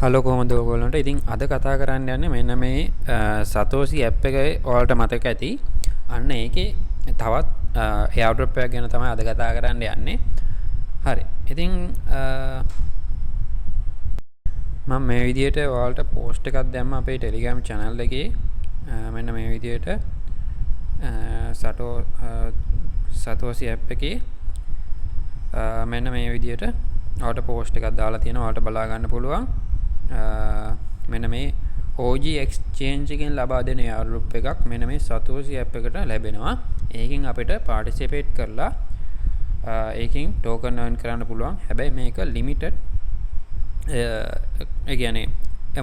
Hello කොහොමද ඔයගොල්ලන්ට? ඉතින් අද කතා කරන්න යන්නේ මෙන්න මේ Satosi app එකේ ඔයාලට මතක ඇති. අන්න ඒකේ තවත් airdrop එකක් ගැන තමයි අද කතා කරන්න යන්නේ. හරි. ඉතින් මම මේ විදිහට ඔයාලට post එකක් දැම්ම අපේ Telegram channel එකේ. මෙන්න මේ විදිහට Satosi app එකේ මෙන්න මේ විදිහට ඔයාලට post එකක් දාලා තියෙනවා. ඔයාලට බලා ගන්න පුළුවන්. මෙන්න මේ OG Exchange එකෙන් ලබා දෙන airdrop එකක් මෙන්න මේ Satosi app එකට ලැබෙනවා. ඒකෙන් අපිට participate කරලා ඒකෙන් token earn කරන්න පුළුවන්. හැබැයි මේක limited ඒ කියන්නේ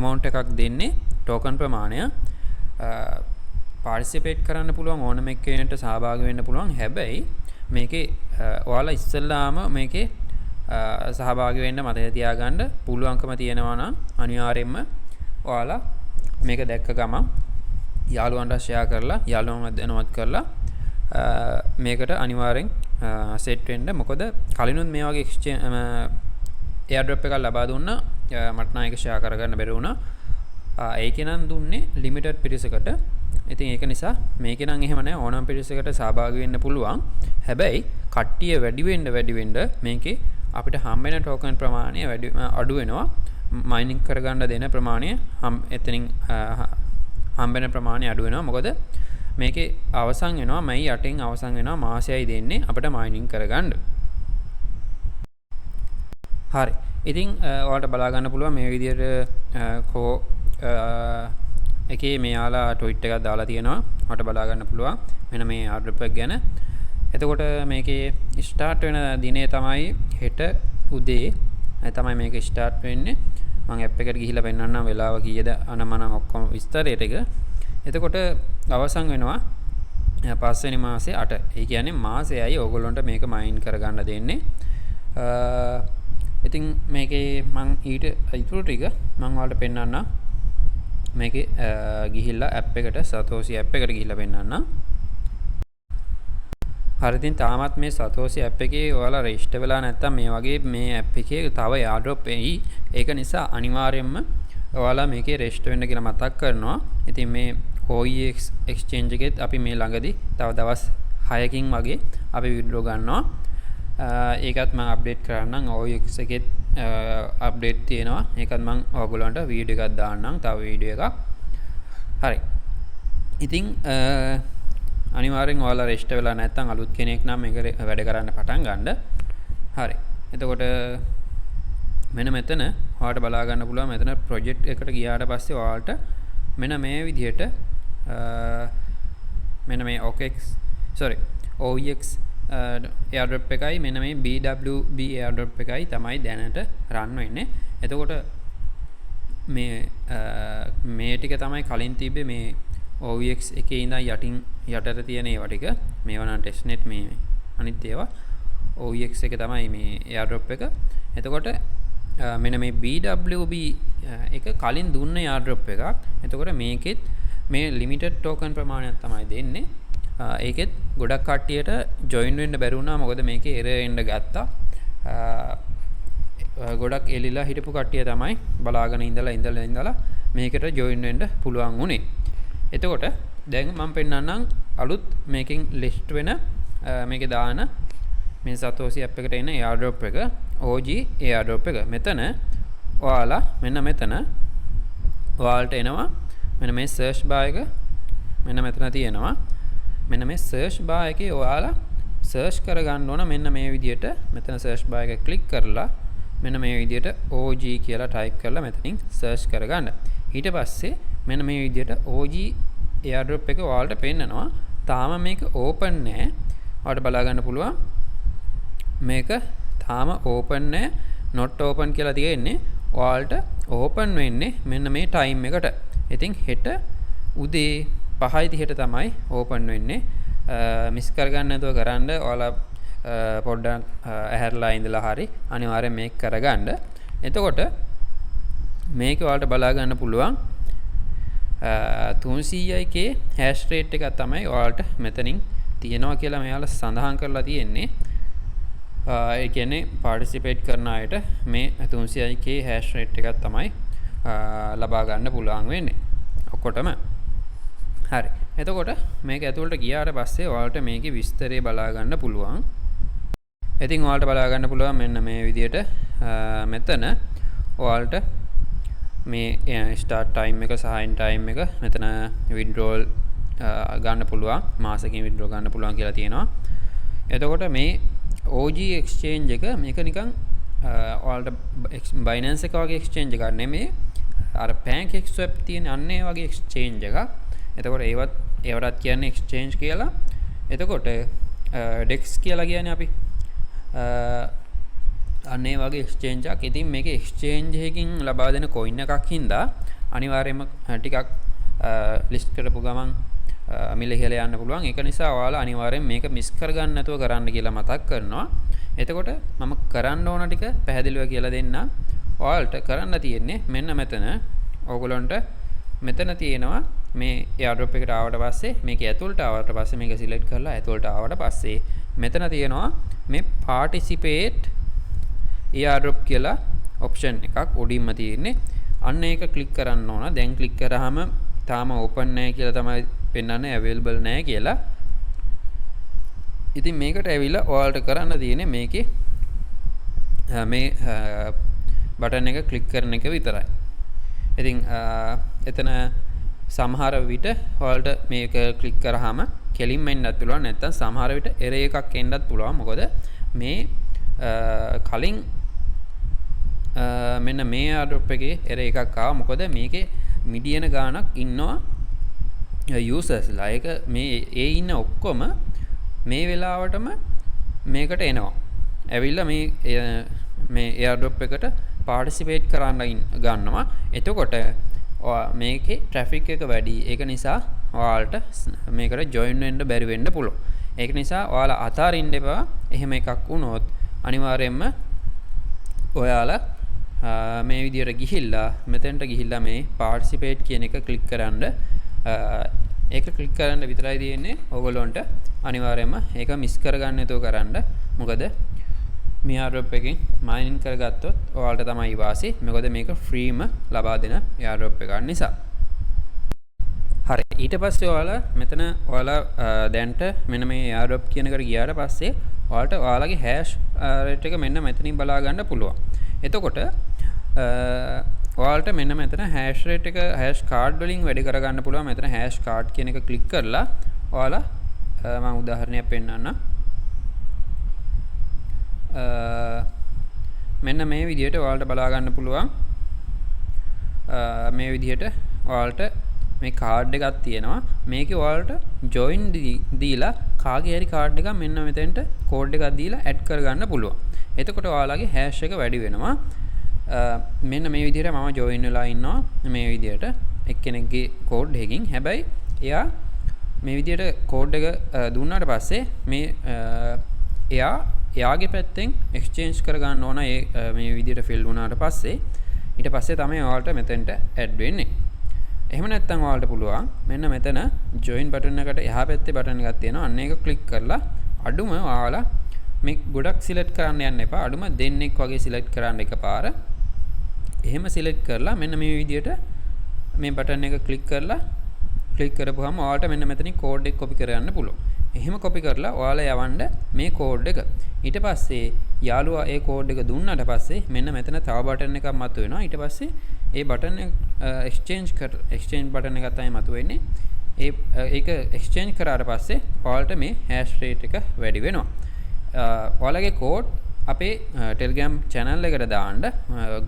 amount එකක් දෙන්නේ token ප්‍රමාණය. participate කරන්න පුළුවන් ඕනම එක්කෙනෙක්ට සහභාගී වෙන්න පුළුවන්. හැබැයි මේකේ ඔයාලා ඉස්සෙල්ලාම මේකේ සහභාගී වෙන්න මතක තියාගන්න පුළුවන්කම තියෙනවා නම් අනිවාර්යයෙන්ම ඔයාලා මේක දැක්ක ගමන් යාළුවන්ට ෂෙයා කරලා යාළුවන්ව දැනුවත් කරලා මේකට අනිවාර්යෙන් සෙට් වෙන්න. මොකද කලිනුත් මේ වගේ airdrop එකක් ලබා දුන්නා. මට නම් ඒක ෂෙයා කරගන්න බැරි වුණා. ඒකේ නම් දුන්නේ limited පිරිසකට. ඉතින් ඒක නිසා මේකේ නම් එහෙම නැහැ. ඕනම පිරිසකට සහභාගී වෙන්න පුළුවන්. හැබැයි කට්ටිය වැඩි වෙන්න මේකේ අපිට හම්බෙන token ප්‍රමාණය අඩු වෙනවා. mining කරගන්න දෙන ප්‍රමාණය එතනින් හම්බෙන ප්‍රමාණය අඩු වෙනවා. මොකද මේකේ අවසන් වෙනවා මයි 8න් අවසන් වෙනවා මාසයයි දෙන්නේ අපිට mining කරගන්න. හරි. ඉතින් ඔයාලට බලා ගන්න පුළුවන් මේ විදිහට එකේ මෙයාලා ට්වීට් එකක් දාලා තියෙනවා. ඔයාලට බලා ගන්න පුළුවන් මෙන්න මේ airdrop එක ගැන. එතකොට මේකේ ස්ටාර්ට් වෙන දිනේ තමයි හෙට උදේ තමයි මේක ස්ටාර්ට් වෙන්නේ. මම ඇප් එකට ගිහිල්ලා පෙන්නන්නම් වෙලාව කීයද අනමනම් ඔක්කොම විස්තරයට එක. එතකොට අවසන් වෙනවා 5 වෙනි මාසේ 8. ඒ කියන්නේ මාසෙයි ඕගොල්ලන්ට මේක මයින් කරගන්න දෙන්නේ. ඉතින් මේකේ මම ඊට ඉතුරු ටික මම ඔයාලට පෙන්නන්නම්. මේකේ ගිහිල්ලා ඇප් එකට Satosi app එකට ගිහිල්ලා පෙන්නන්නම්. හරි. ඉතින් තාමත් මේ Satosi app එකේ ඔයාලා රෙජිස්ටර් වෙලා නැත්නම් මේ වගේ මේ app එකේ තව airdrop එයි. ඒක නිසා අනිවාර්යයෙන්ම ඔයාලා මේකේ රෙජිස්ටර් වෙන්න කියලා මතක් කරනවා. ඉතින් මේ OEX Exchange එකෙත් අපි මේ ළඟදී තව දවස් 6කින් වගේ අපි විඩ්‍රෝ ගන්නවා. ඒකත් මම අප්ඩේට් කරන්නම්. OEX එකෙත් අප්ඩේට් තියෙනවා. ඒකත් මම ඔයගොල්ලන්ට වීඩියෝ එකක් දාන්නම්. තව වීඩියෝ එකක්. හරි. ඉතින් අනිවාර්යෙන් ඔයාලා රෙජිස්ටර් වෙලා නැත්නම් අලුත් කෙනෙක් නම් මේක වැඩ කරන්න පටන් ගන්න. හරි. එතකොට මෙන්න මෙතන ඔයාලට බලා ගන්න පුළුවන්. මෙතන ප්‍රොජෙක්ට් එකට ගියාට පස්සේ ඔයාලට මෙන්න මේ විදිහට මෙන්න මේ OEX airdrop එකයි මෙන්න මේ BWB airdrop එකයි තමයි දැනට රන් වෙන්නේ. එතකොට මේ ටික තමයි කලින් තිබ්බේ මේ OEX එකේ ඉඳන් යටට තියෙන ඒවා ටික. මේවා නම් testnet මේ අනිත් ඒවා OEX එක තමයි මේ airdrop එක. එතකොට මෙන්න මේ BWB එක කලින් දුන්න airdrop එකක්. එතකොට මේකෙත් මේ limited token ප්‍රමාණයක් තමයි දෙන්නේ. ඒකෙත් ගොඩක් කට්ටියට join වෙන්න බැරි වුණා. මොකද මේකේ error එන්න ගත්තා. ගොඩක් එලිලා හිටපු කට්ටිය තමයි බලාගෙන ඉඳලා මේකට join වෙන්න පුළුවන් වුණේ. එතකොට දැන් මම පෙන්නන්නම් අලුත් මේකෙන් ලිස්ට් වෙන මේකේ දාන මේ Satosi app එකට එන airdrop එක OG airdrop එක. මෙතන ඔයාලා මෙන්න මෙතන ඔයාලට එනවා මෙන්න මේ search bar එක මෙන්න මෙතන තියෙනවා. මෙන්න මේ search bar එකේ ඔයාලා search කරගන්න ඕන මෙන්න මේ විදිහට. මෙතන search bar එක click කරලා මෙන්න මේ විදිහට OG කියලා type කරලා මෙතනින් search කරගන්න. ඊට පස්සේ මෙන්න මේ විදිහට OG airdrop එක ඔයාලට පෙන්නනවා. තාම මේක open නෑ. ඔයාලට බලා ගන්න පුළුවන්. මේක තාම open නෑ. not open කියලා තියෙන්නේ. ඔයාලට open වෙන්නේ මෙන්න මේ time එකට. ඉතින් හෙට උදේ 5:30ට තමයි open වෙන්නේ. මිස් කරගන්න නැතුව කරන්න. ඔයාලා පොඩ්ඩක් ඇහැරලා ඉඳලා හරි අනිවාර්යෙන් මේක කරගන්න. එතකොට මේක ඔයාලට බලා ගන්න පුළුවන් 300k hash rate එක තමයි ඔයාලට මෙතනින් තියෙනවා කියලා මෙයාලා සඳහන් කරලා තියෙන්නේ. ඒ කියන්නේ participate කරන අයට මේ 300k hash rate එකක් තමයි ලබා ගන්න පුළුවන් වෙන්නේ. ඔක්කොටම හරි. එතකොට මේක ඇතුළට ගියාට පස්සේ ඔයාලට මේකේ විස්තරය බලා ගන්න පුළුවන්. ඉතින් ඔයාලට බලා ගන්න පුළුවන් මෙන්න මේ විදියට මෙතන ඔයාලට මේ ස්ටාර්ට් ටයිම් එක සහ එන්ඩ් ටයිම් එක මෙතන විත්ඩ්‍රෝල් ගන්න පුළුවන් මාසෙකින් විත්ඩ්‍රෝ ගන්න පුළුවන් කියලා තියෙනවා. එතකොට මේ OG exchange එක මේක නිකන් ඔයාලට Binance එක වගේ exchange එකක් නෙමෙයි. අර PancakeSwap තියෙන අන්නේ වගේ exchange එකක්. එතකොට ඒවටත් කියන්නේ exchange කියලා. එතකොට DEX කියලා කියන්නේ අපි අනේ වගේ exchange එකක්. ඉතින් මේකේ exchange එකකින් ලබා දෙන coin එකක් හින්දා අනිවාර්යයෙන්ම ටිකක් list කරපු ගමන් මිල ඉහළ යන්න පුළුවන්. ඒක නිසා ඔයාලා අනිවාර්යෙන් මේක මිස් කරගන්න නැතුව කරන්න කියලා මතක් කරනවා. එතකොට මම කරන්න ඕන ටික පැහැදිලිව කියලා දෙන්න. ඔයාලට කරන්න තියෙන්නේ මෙන්න මෙතන ඕගොල්ලන්ට මෙතන තියෙනවා මේ airdrop එකට ආවට පස්සේ මේක ඇතුළට ආවට පස්සේ මේක සිලෙක්ට් කරලා ඇතුළට ආවට පස්සේ මෙතන තියෙනවා මේ participate airdrop කියලා option එකක් උඩින්ම තියෙන්නේ. අන්න ඒක ක්ලික් කරන්න ඕන. දැන් ක්ලික් කරාම තාම open නැහැ කියලා තමයි පෙන්වන්නේ available නැහැ කියලා. ඉතින් මේකට ඇවිල්ලා ඔයාලට කරන්න තියෙන්නේ මේකේ මේ බටන් එක ක්ලික් කරන එක විතරයි. ඉතින් එතන සමහර විට ඔයාලට මේක ක්ලික් කරාම කෙලින්ම එන්නත් පුළුවන්. නැත්නම් සමහර විට error එකක් එන්නත් පුළුවන්. මොකද මේ කලින් මෙන්න මේ airdrop එකේ error එකක් ආවා. මොකද මේකේ මිලියන ගාණක් ඉන්නවා users ලා. ඒක මේ ඉන්න ඔක්කොම මේ වෙලාවටම මේකට එනවා. ඇවිල්ලා මේ airdrop එකට participate කරන්න ගන්නවා. එතකොට මේකේ traffic එක වැඩි. ඒක නිසා ඔයාලට මේකට join වෙන්න බැරි වෙන්න පුළුවන්. ඒක නිසා ඔයාලා අතාරින්න එපා. එහෙම එකක් වුණොත් අනිවාර්යයෙන්ම ඔයාලා මේ විදියට ගිහිල්ලා මෙතෙන්ට ගිහිල්ලා මේ participate කියන එක ක්ලික් කරන්න. ඒක ක්ලික් කරන්න විතරයි තියෙන්නේ. ඕගොල්ලන්ට අනිවාර්යයෙන්ම ඒක මිස් කරගන්න නැතුව කරන්න. මොකද මේ airdrop එකෙන් මයිනින් කරගත්තොත් ඔයාලට තමයි වාසි. මොකද මේක ෆ්‍රීම ලබා දෙන airdrop එකක් නිසා. හරි. ඊට පස්සේ ඔයාලා දැන්ට මෙන්න මේ airdrop කියන එකට ගියාට පස්සේ ඔයාලට ඔයාලගේ hash rate එක මෙන්න මෙතනින් බලා ගන්න පුළුවන්. එතකොට ඔයාලට මෙන්න මෙතන hash rate එක hash card වලින් වැඩි කරගන්න පුළුවන්. මෙතන hash card කියන එක ක්ලික් කරලා ඔයාලා මම උදාහරණයක් පෙන්නන්නම්. මෙන්න මේ විදිහට ඔයාලට බලා ගන්න පුළුවන්. මේ විදිහට ඔයාලට මේ කාඩ් එකක් තියෙනවා. මේකේ ඔයාලට join දීලා කාගේ හරි කාඩ් එකක් මෙන්න මෙතෙන්ට කෝඩ් එකක් දීලා ඇඩ් කරගන්න පුළුවන්. එතකොට ඔයාලගේ hash එක වැඩි වෙනවා. මෙන්න මේ විදිහට මම join වෙලා ඉන්නවා මේ විදිහට එක්කෙනෙක්ගේ කෝඩ් එකකින්. හැබැයි එයා මේ විදිහට කෝඩ් එක දුන්නාට පස්සේ මේ එයාගේ පැත්තෙන් exchange කරගන්න ඕන මේ විදිහට fill වුණාට පස්සේ ඊට පස්සේ තමයි ඔයාලට මෙතෙන්ට add වෙන්නේ. එහෙම නැත්නම් ඔයාලට පුළුවන් මෙන්න මෙතන join button එකට එහා පැත්තේ button එකක් තියෙනවා. අන්න ඒක click කරලා අඩුම ඔයාලා මේ ගොඩක් select කරන්න යන්න එපා. අඩුම දෙන්නෙක් වගේ select කරන්න එකපාර. එහෙම select කරලා මෙන්න මේ විදිහට මේ button එක click කරපුවාම ඔයාලට මෙන්න මෙතනින් code එක copy කරගන්න පුළුවන්. එහෙම copy කරලා ඔයාලා යවන්න මේ code එක. ඊට පස්සේ යාළුවා ඒ code එක දුන්නාට පස්සේ මෙන්න මෙතන තව button එකක් මතුවෙනවා. ඊට පස්සේ ඒ button එක exchange button එකක් තමයි මතුවෙන්නේ. ඒක exchange කරාට පස්සේ ඔයාලට මේ hash rate එක වැඩි වෙනවා. ඔයාලගේ code අපේ Telegram channel එකට දාන්න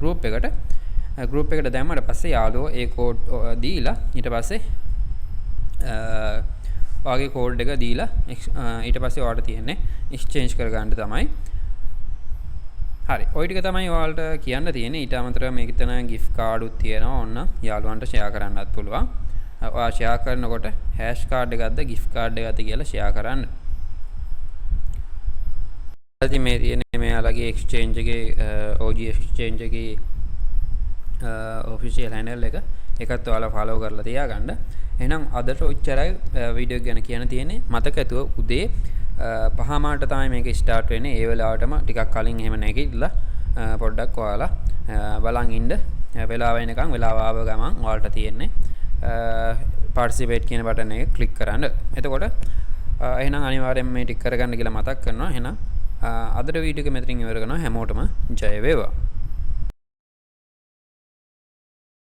group එකට දැම්මට පස්සේ යාළුවෝ ඒ code දීලා ඊට පස්සේ ඔයාගේ code එක දීලා ඊට පස්සේ ඔයාලට තියෙන්නේ exchange කරගන්න තමයි. හරි. ওই ටික තමයි ඔයාලට කියන්න තියෙන්නේ. ඊට අමතරව මේක තන gift card උත් තියෙනවා. ඔන්න යාළුවන්ට share කරන්නත් පුළුවන්. ඔයා share කරනකොට hash card එකක්ද gift card එකක්ද කියලා share කරන්න. ඉතින් මේ තියෙන්නේ මෙයාලගේ exchange එකේ OG exchange එකේ official handle එක. ඒකත් ඔයාලා follow කරලා තියාගන්න. එහෙනම් අදට ඔච්චරයි වීඩියෝ ගැන කියන්න තියෙන්නේ. මතක ඇතුව උදේ 5 මාට තමයි මේක ස්ටාර්ට් වෙන්නේ. ඒ වෙලාවටම ටිකක් කලින් එහෙම නැගිටලා පොඩ්ඩක් ඔයාලා බලන් ඉන්න. වෙලාව වෙනකන් වෙලාව ආව ගමන් ඔයාලට තියෙන්නේ participate කියන බටන් එක ක්ලික් කරන්න. එතකොට එහෙනම් අනිවාර්යෙන් මේ ටික කරගන්න කියලා මතක් කරනවා. එහෙනම් අදට වීඩියෝ එක මෙතනින් ඉවර කරනවා. හැමෝටම ජය වේවා.